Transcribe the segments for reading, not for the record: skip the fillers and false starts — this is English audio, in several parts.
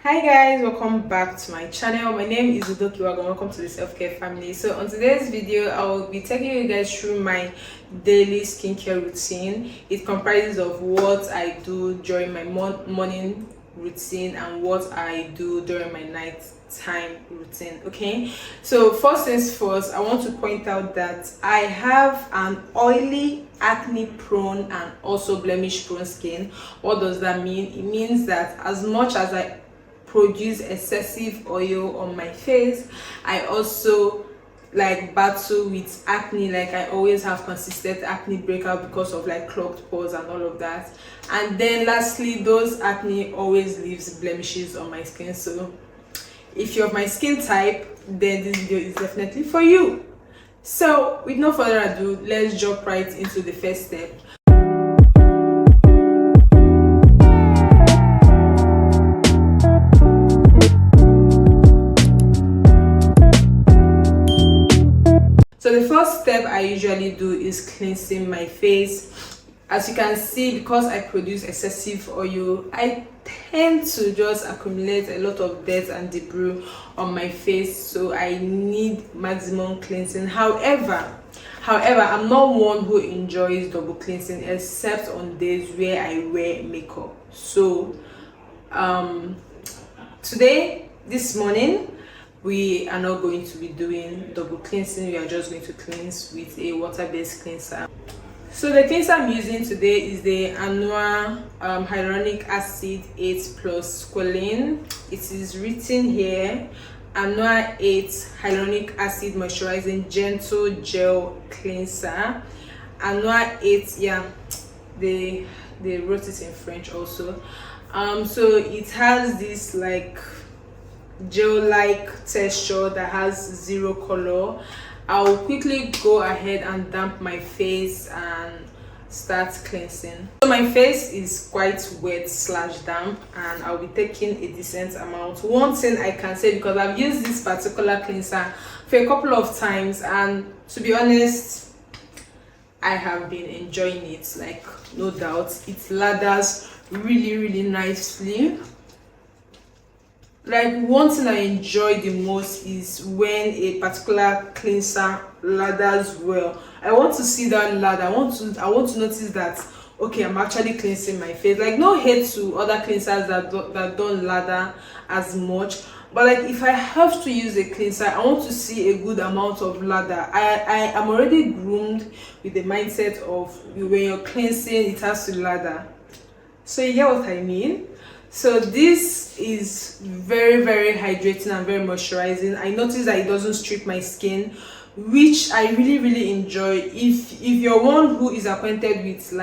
Hi guys, welcome back to my channel. My name is Udokiwa and welcome to the self-care family. So on today's video, I will be taking you guys through my daily skincare routine. It comprises of what I do during my morning routine and what I do during my nighttime routine. Okay, so first things first, I want to point out that I have an oily, acne prone and also blemish prone skin. What does that mean? It means that as much as I produce excessive oil on my face, I also battle with acne. Like I always have consistent acne breakout because of clogged pores and all of that. And then lastly, those acne always leaves blemishes on my skin. So if you're of my skin type, then this video is definitely for you. So with no further ado, let's jump right into the first step. So the first step I usually do is cleansing my face. As you can see, because I produce excessive oil, I tend to just accumulate a lot of dirt and debris on my face, so I need maximum cleansing. However, I'm not one who enjoys double cleansing except on days where I wear makeup. So this morning, we are not going to be doing double cleansing. We are just going to cleanse with a water-based cleanser. So the cleanser I'm using today is the Anua hyaluronic acid 8 plus squalene. It is written here, Anua 8 hyaluronic acid moisturizing gentle gel cleanser. Anua 8, yeah, they wrote it in French also. So it has this gel-like texture that has zero color. I'll quickly go ahead and damp my face and start cleansing. So my face is quite wet / damp, and I'll be taking a decent amount. One thing I can say, because I've used this particular cleanser for a couple of times, and to be honest, I have been enjoying it, no doubt. It lathers really nicely. One thing I enjoy the most is when a particular cleanser lathers well. I want to see that lather. I want to notice that, okay, I'm actually cleansing my face. No hate to other cleansers that don't lather as much, but if I have to use a cleanser, I want to see a good amount of lather. I am already groomed with the mindset of when you're cleansing, it has to lather. So you get what I mean? So this is very hydrating and very moisturizing. I notice that it doesn't strip my skin, which I really enjoy. If you're one who is acquainted with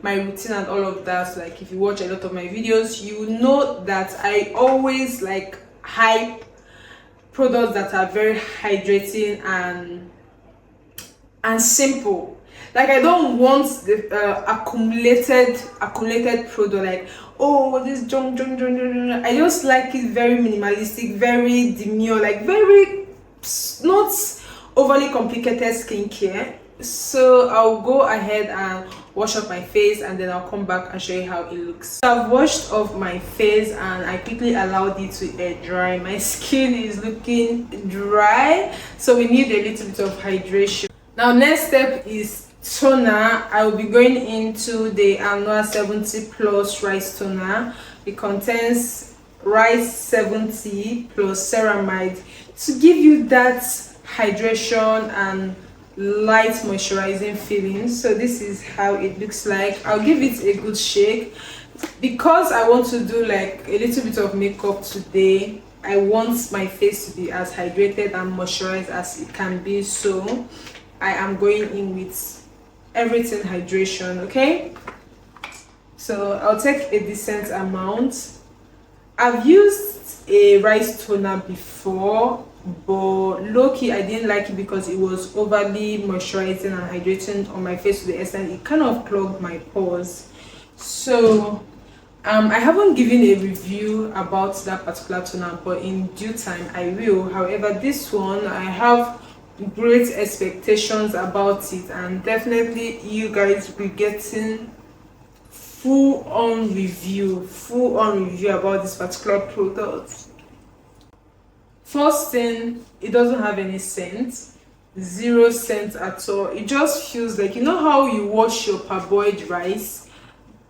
my routine and all of that, if you watch a lot of my videos, you know that I always hype products that are very hydrating and simple. I don't want the accumulated product, oh, this junk. I just like it very minimalistic, very demure, very not overly complicated skincare. So I'll go ahead and wash up my face, and then I'll come back and show you how it looks. So I've washed off my face and I quickly allowed it to air dry. My skin is looking dry, so we need a little bit of hydration. Now next step is toner. I will be going into the Anua 70 plus rice toner. It contains rice 70 plus ceramide to give you that hydration and light moisturizing feeling. So this is how it looks like. I'll give it a good shake because I want to do a little bit of makeup today. I want my face to be as hydrated and moisturized as it can be, so I am going in with everything hydration. Okay, so I'll take a decent amount. I've used a rice toner before, but low-key I didn't like it because it was overly moisturizing and hydrating on my face to the extent it kind of clogged my pores. So I haven't given a review about that particular toner, but in due time I will. However, this one I have great expectations about it, and definitely you guys will be getting full-on review about this particular product. First thing, it doesn't have any scent, 0 scent at all. It just feels like, you know how you wash your parboiled rice,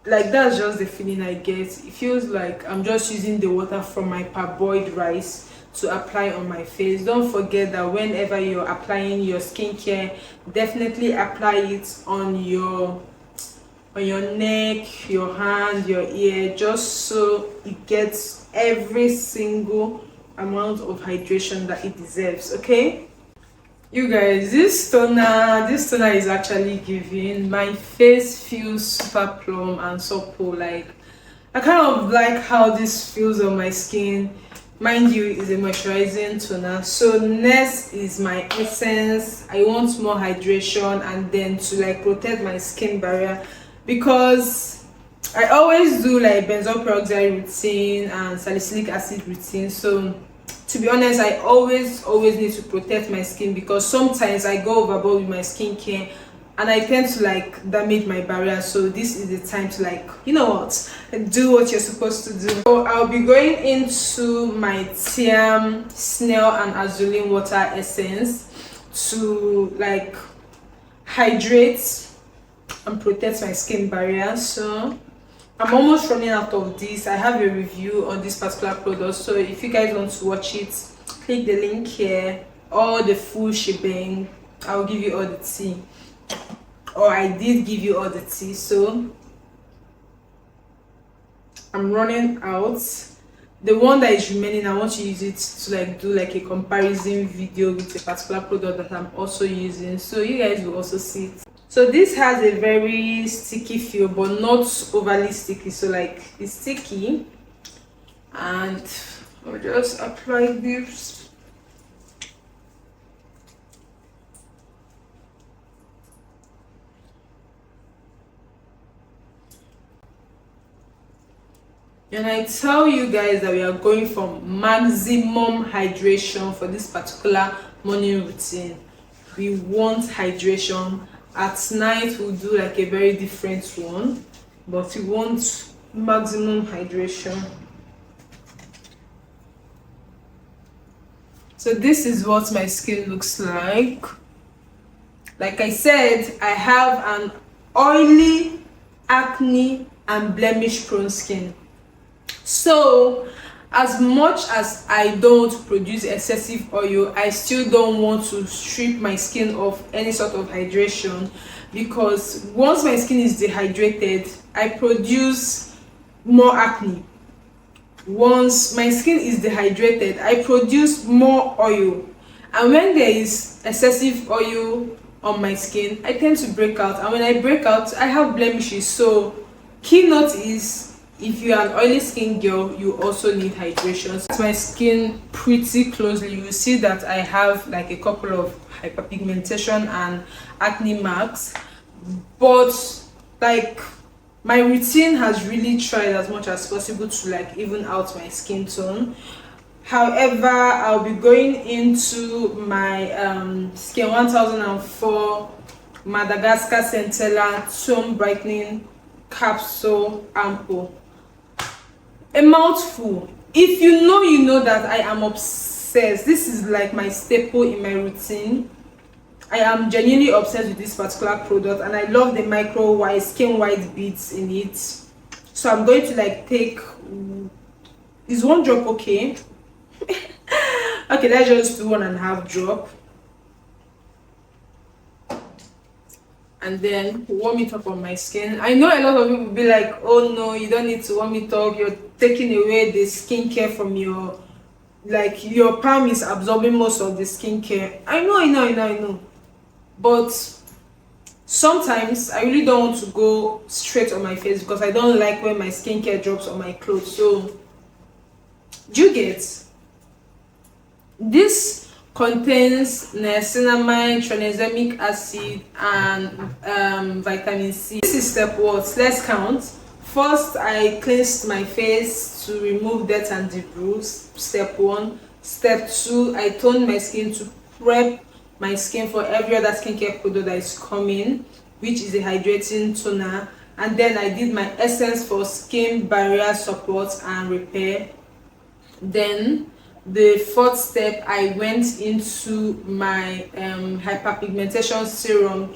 like that's just the feeling I get. It feels like I'm just using the water from my parboiled rice to apply on my face. Don't forget that whenever you're applying your skincare, definitely apply it on your neck, your hand, your ear, just so it gets every single amount of hydration that it deserves. Okay, you guys, this toner is actually giving. My face feels super plump and supple. Like, I kind of like how this feels on my skin. Mind you, it's a moisturizing toner. So next is my essence. I want more hydration and then to like protect my skin barrier, because I always do like benzoyl peroxide routine and salicylic acid routine. So to be honest, I always need to protect my skin, because sometimes I go overboard with my skincare and I tend to like damage my barrier. So this is the time to, like, you know what, do what you're supposed to do. So I'll be going into my Thiam snail and azulene water essence to like hydrate and protect my skin barrier. So I'm almost running out of this. I have a review on this particular product, so if you guys want to watch it, click the link here, all the full shebang. I'll give you all the tea, or I did give you all the tea. So I'm running out. The one that is remaining, I want to use it to like do like a comparison video with a particular product that I'm also using, so you guys will also see it. So this has a very sticky feel, but not overly sticky. So like it's sticky, and I'll just apply this. And I tell you guys that we are going for maximum hydration for this particular morning routine. We want hydration. At night we'll do like a very different one, but we want maximum hydration. So this is what my skin looks like. Like I said, I have an oily, acne and blemish prone skin. So as much as I don't produce excessive oil, I still don't want to strip my skin of any sort of hydration, because once my skin is dehydrated, I produce more acne. Once my skin is dehydrated, I produce more oil, and when there is excessive oil on my skin, I tend to break out, and when I break out, I have blemishes. So keynote is, if you are an oily skin girl, you also need hydration. So my skin pretty closely, you will see that I have like a couple of hyperpigmentation and acne marks, but like my routine has really tried as much as possible to like even out my skin tone. However, I'll be going into my Skin 1004 Madagascar Centella Tone Brightening Capsule Ampoule. A mouthful. If you know, you know that I am obsessed. This is like my staple in my routine. I am genuinely obsessed with this particular product, and I love the micro white skin white beads in it. So I'm going to like take, is 1 drop okay? Okay, let's just do 1.5 drop, and then warm it up on my skin. I know a lot of people will be like, oh no, you don't need to warm it up, you're taking away the skincare from your, like your palm is absorbing most of the skincare. I know, but sometimes I really don't want to go straight on my face, because I don't like when my skincare drops on my clothes. So do you get? This contains niacinamide, tranexamic acid, and vitamin C. This is step what? Let's count. First, I cleansed my face to remove dirt and debris. Step 1. Step 2, I toned my skin to prep my skin for every other skincare product that is coming, which is a hydrating toner and then I did my essence for skin barrier support and repair. Then the fourth step, I went into my hyperpigmentation serum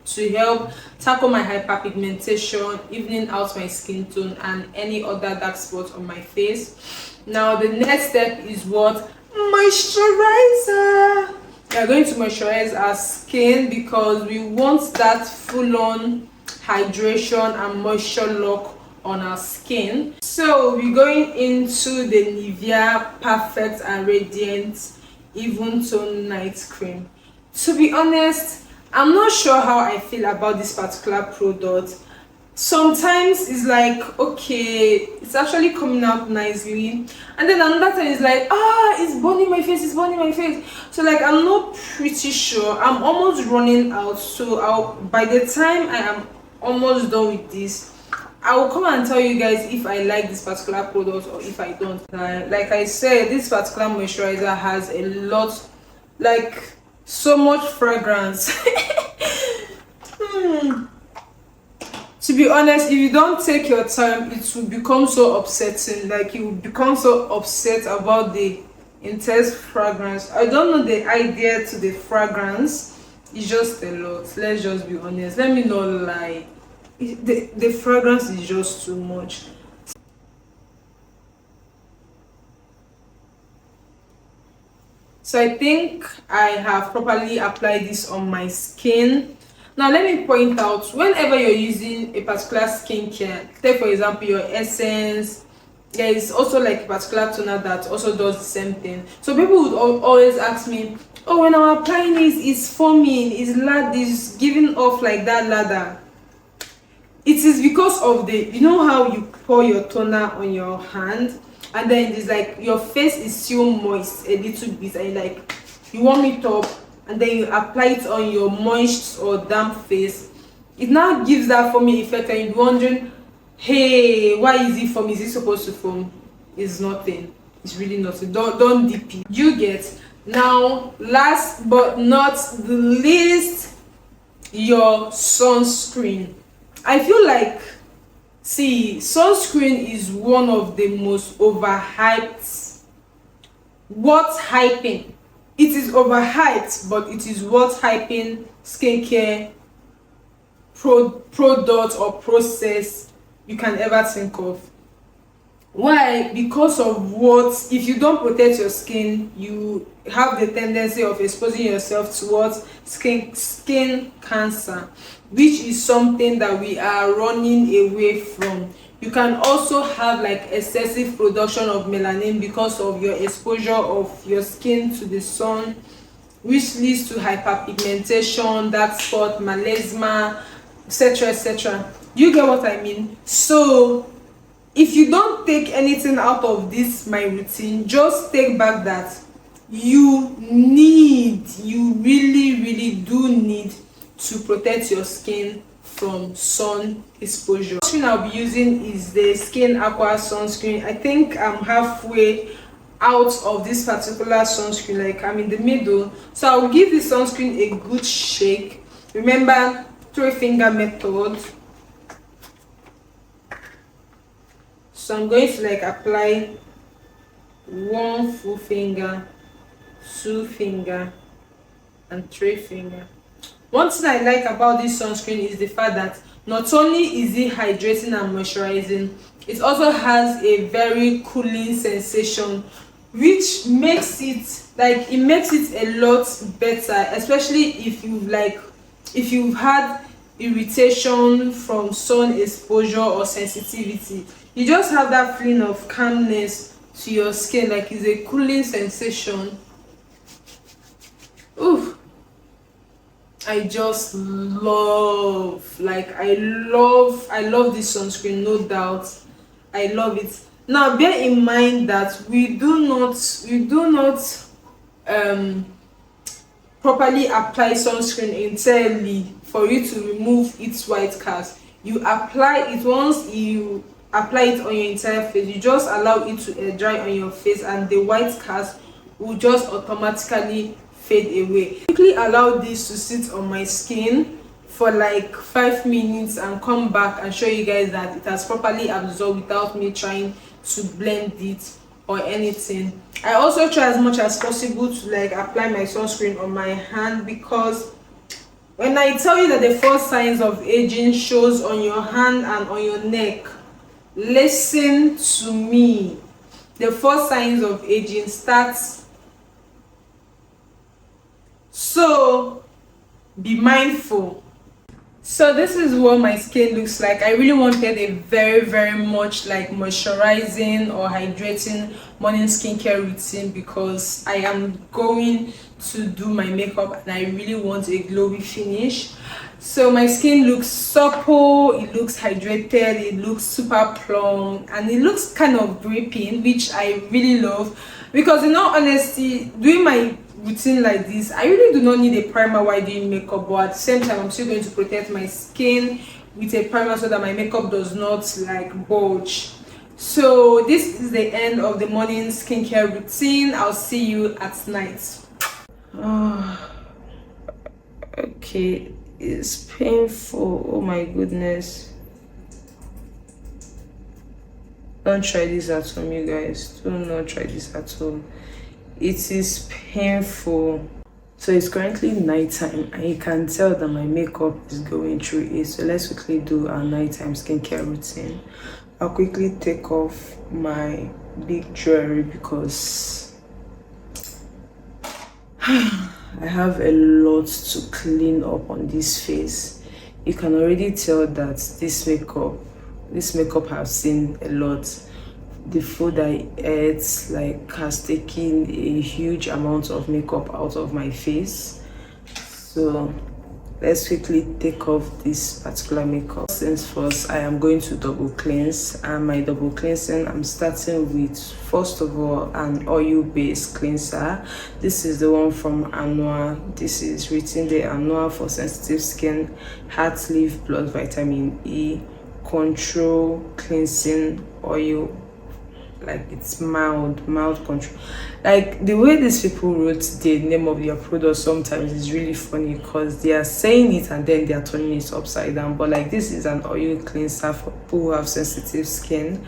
to help tackle my hyperpigmentation, evening out my skin tone and any other dark spots on my face. Now the next step is what? Moisturizer. We are going to moisturize our skin because we want that full-on hydration and moisture lock on our skin. So we're going into the Nivea Perfect and Radiant Even Tone Night Cream. To be honest, I'm not sure how I feel about this particular product. Sometimes it's like, okay, it's actually coming out nicely, and then another time it's like, it's burning my face, it's burning my face. So like, I'm not pretty sure. I'm almost running out, so by the time I am almost done with this, I will come and tell you guys if I like this particular product or if I don't. Like I said, this particular moisturizer has a lot, like so much fragrance. To be honest, if you don't take your time, it will become so upsetting. Like, you will become so upset about the intense fragrance. I don't know the idea to the fragrance. It's just a lot. Let's just be honest. Let me not lie. The fragrance is just too much. So I think I have properly applied this on my skin. Now let me point out, whenever you're using a particular skincare, take for example your essence, there is also like a particular toner that also does the same thing. So people would always ask me, oh, when I'm applying this, it's foaming, it's giving off like that lather. It is because of you know how you pour your toner on your hand and then it's like your face is still moist a little bit, and like you warm it up and then you apply it on your moist or damp face. It now gives that foamy effect, and you're wondering, hey, why is it foam? Is it supposed to foam? It's nothing. It's really nothing. Don't dip it. You get. Now, last but not the least, your sunscreen. I feel like, see, sunscreen is one of the most overhyped. What's hyping? It is overhyped, but it is what's hyping skincare product or process you can ever think of. Why? Because of what? If you don't protect your skin, you have the tendency of exposing yourself towards skin cancer, which is something that we are running away from. You can also have like excessive production of melanin because of your exposure of your skin to the sun, which leads to hyperpigmentation, dark spot, melasma, etc, etc. You get what I mean? So if you don't take anything out of this my routine, just take back that you really do need to protect your skin from sun exposure. The sunscreen I'll be using is the Skin Aqua sunscreen. I think I'm halfway out of this particular sunscreen, like I'm in the middle. So I'll give the sunscreen a good shake. Remember, 3-finger method. So I'm going to like apply 1 full finger, 2 finger, and 3 finger. One thing I like about this sunscreen is the fact that not only is it hydrating and moisturizing, it also has a very cooling sensation, which makes it a lot better, especially if you've had irritation from sun exposure or sensitivity. You just have that feeling of calmness to your skin, like it's a cooling sensation. Ooh, I just love, I love this sunscreen, no doubt. I love it. Now bear in mind that we do not properly apply sunscreen entirely for you to remove its white cast. You apply it once you apply it on your entire face. You just allow it to air dry on your face, and the white cast will just automatically fade away. Quickly allow this to sit on my skin for like 5 minutes and come back and show you guys that it has properly absorbed without me trying to blend it or anything. I also try as much as possible to like apply my sunscreen on my hand, because when I tell you that the first signs of aging shows on your hand and on your neck, listen to me. The first signs of aging starts. So be mindful. So this is what my skin looks like. I really wanted a very much like moisturizing or hydrating morning skincare routine, because I am going to do my makeup and I really want a glowy finish. So my skin looks supple, it looks hydrated, it looks super plump, and it looks kind of dripping, which I really love, because in all honesty, doing my routine like this, I really do not need a primer while doing makeup, but at the same time I'm still going to protect my skin with a primer so that my makeup does not like bulge. So this is the end of the morning skincare routine. I'll see you at night. Okay, it's painful. Oh my goodness, don't try this at home, you guys. Do not try this at home. It is painful. So it's currently nighttime and you can tell that my makeup is going through it. So let's quickly do our nighttime skincare routine. I'll quickly take off my big jewelry because I have a lot to clean up on this face. You can already tell that this makeup has seen a lot. The food I ate like has taken a huge amount of makeup out of my face. So let's quickly take off this particular makeup. Since first, I am going to double cleanse, and my double cleansing, I'm starting with, first of all, an oil-based cleanser. This is the one from Anua. This is written the Anua for sensitive skin, heart leaf plus vitamin E control cleansing oil. Like it's mild control. Like the way these people wrote the name of their product sometimes is really funny, because they are saying it and then they are turning it upside down. But like, this is an oil cleanser for people who have sensitive skin,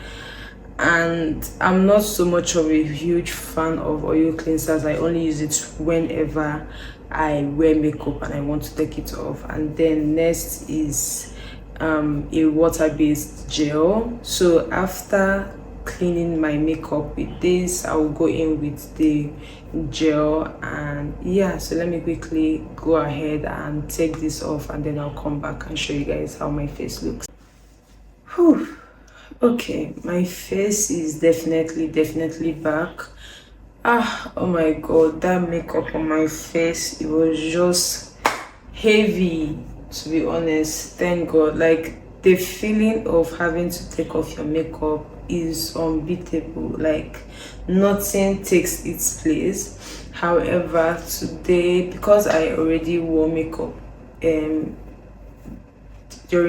and I'm not so much of a huge fan of oil cleansers. I only use it whenever I wear makeup and I want to take it off. And then next is a water-based gel. So after cleaning my makeup with this, I will go in with the gel. And yeah, so let me quickly go ahead and take this off, and then I'll come back and show you guys how my face looks. Whew. Okay, my face is definitely back. Oh my god, that makeup on my face, it was just heavy, to be honest. Thank god. Like, the feeling of having to take off your makeup is unbeatable. Like, nothing takes its place. However, today, because I already wore makeup during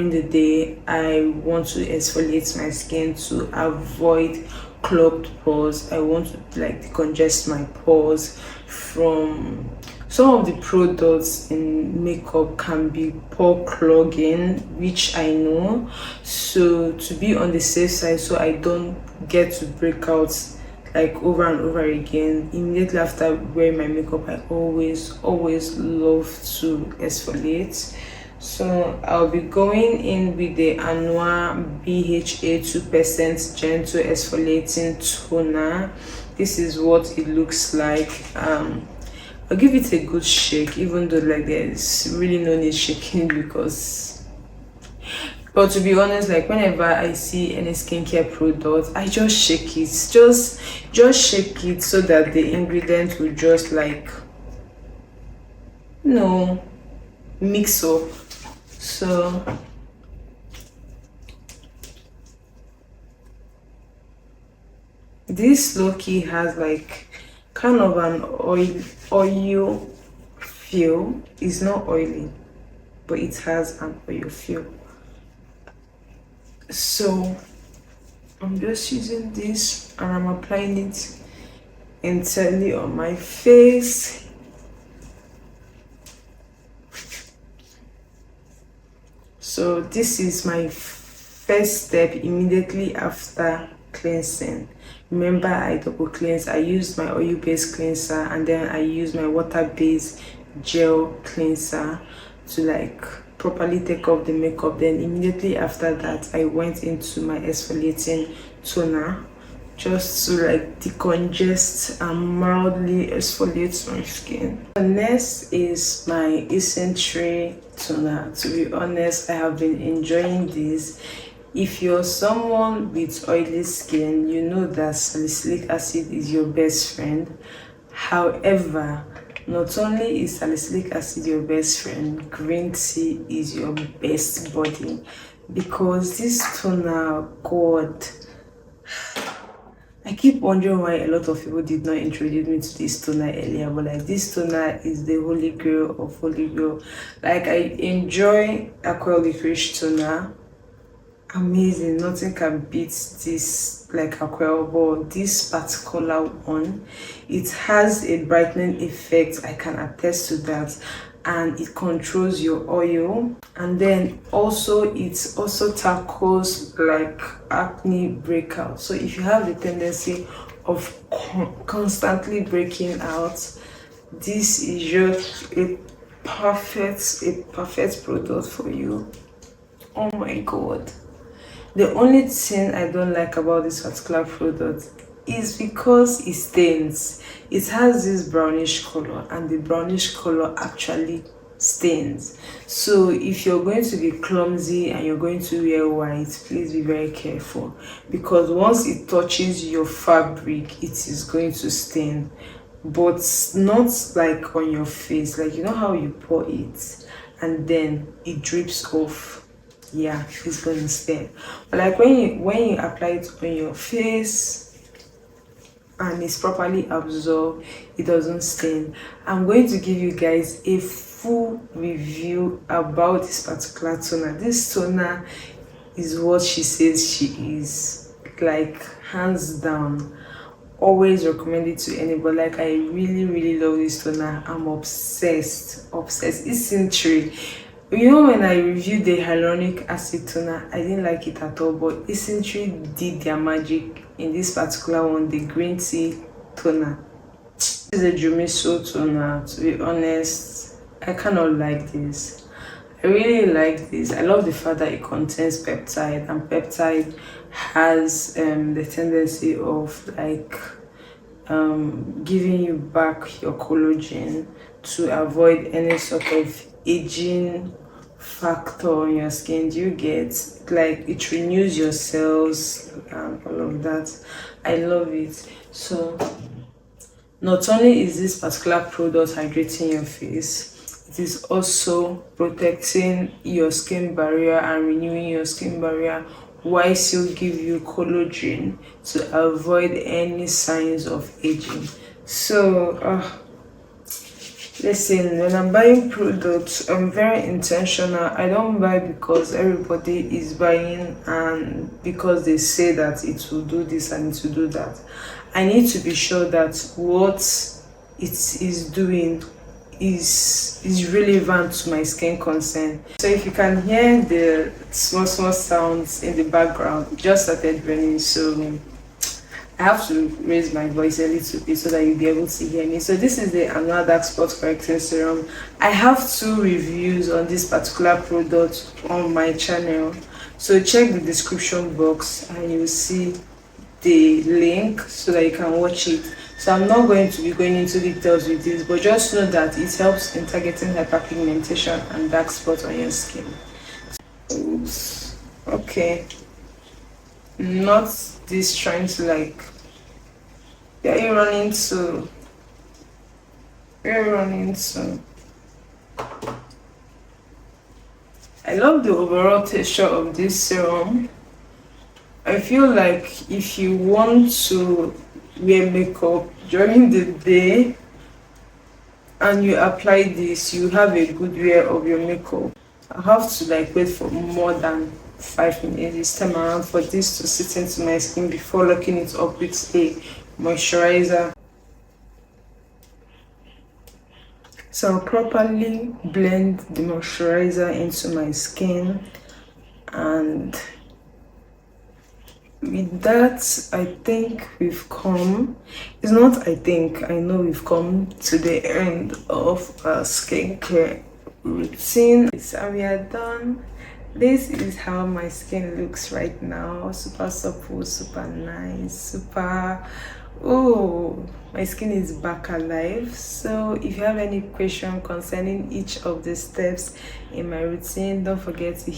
the day, I want to exfoliate my skin to avoid clogged pores. I want to like decongest my pores. From some of the products in makeup can be pore clogging, which I know. So to be on the safe side, so I don't get to break out like over and over again immediately after wearing my makeup, I always love to exfoliate. So I'll be going in with the Anua BHA 2% gentle exfoliating toner. This is what it looks like. I'll give it a good shake, even though like there's really no need shaking, because, but to be honest, like whenever I see any skincare product, I just shake it, just shake it, so that the ingredient will just like, mix up. So this low-key has like kind of an oil feel. It's not oily, but it has an oil feel. So I'm just using this and I'm applying it entirely on my face. So this is my first step immediately after cleansing. Remember, I double cleanse. I used my oil based cleanser and then I used my water based gel cleanser to like properly take off the makeup. Then immediately after that, I went into my exfoliating toner just to like decongest and mildly exfoliate my skin. The next is my Essential toner. To be honest, I have been enjoying this. If you're someone with oily skin, you know that salicylic acid is your best friend. However, not only is salicylic acid your best friend, green tea is your best buddy, because this toner, God, I keep wondering why a lot of people did not introduce me to this toner earlier, but like this toner is the holy grail of holy grail. Like, I enjoy aqua licorice toner. Amazing, nothing can beat this like aqua, but this particular one, it has a brightening effect. I can attest to that, and it controls your oil, and then also it also tackles like acne breakout. So if you have the tendency of constantly breaking out, this is just a perfect product for you. Oh my god. The only thing I don't like about this particular product is because it stains. It has this brownish color, and the brownish color actually stains. So if you're going to be clumsy and you're going to wear white, please be very careful, because once it touches your fabric, it is going to stain. But not like on your face, like you know how you pour it and then it drips off. Yeah, it's gonna stay. But like when you apply it on your face and it's properly absorbed, it doesn't stain. I'm going to give you guys a full review about this particular toner. This toner is what she says she is, like hands down. Always recommend it to anybody. Like, I really love this toner. I'm obsessed. It's Essential. You know, when I reviewed the hyaluronic acid toner, I didn't like it at all, but Essential did their magic in this particular one, the green tea toner. This is a Jumiso toner. To be honest, I cannot like this. I really like this. I love the fact that it contains peptide, and peptide has the tendency of like giving you back your collagen to avoid any sort of aging factor on your skin. Do you get, like, it renews your cells and all of that. I love it. So not only is this particular product hydrating your face, it is also protecting your skin barrier and renewing your skin barrier, while still give you collagen to avoid any signs of aging. So listen, when I'm buying products, I'm very intentional. I don't buy because everybody is buying and because they say that it will do this and it will do that. I need to be sure that what it is doing is relevant to my skin concern. So if you can hear the small sounds in the background, it just started raining, so I have to raise my voice a little bit so that you'll be able to hear me. So this is the Annual Dark Spot Correcting Serum. I have 2 reviews on this particular product on my channel, so check the description box and you'll see the link so that you can watch it. So I'm not going to be going into details with this, but just know that it helps in targeting hyperpigmentation and dark spots on your skin. Oops. Okay. Not this trying to like, where are you running to? I love the overall texture of this serum. I feel like if you want to wear makeup during the day and you apply this, you have a good wear of your makeup. I have to like wait for more than 5 minutes this time around for this to sit into my skin before locking it up with a moisturizer. So I'll properly blend the moisturizer into my skin And with that, I think we've come, it's not I think, I know we've come to the end of our skincare routine. So we are done. This is how my skin looks right now. Super supple, super nice, super, oh, my skin is back alive. So if you have any question concerning each of the steps in my routine, don't forget to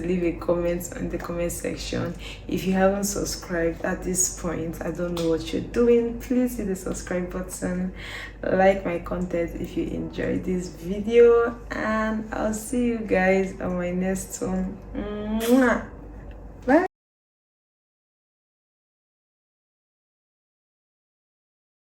leave a comment in the comment section. If you haven't subscribed at this point, I don't know what you're doing. Please hit the subscribe button, like my content if you enjoyed this video, and I'll see you guys on my next one. Mwah!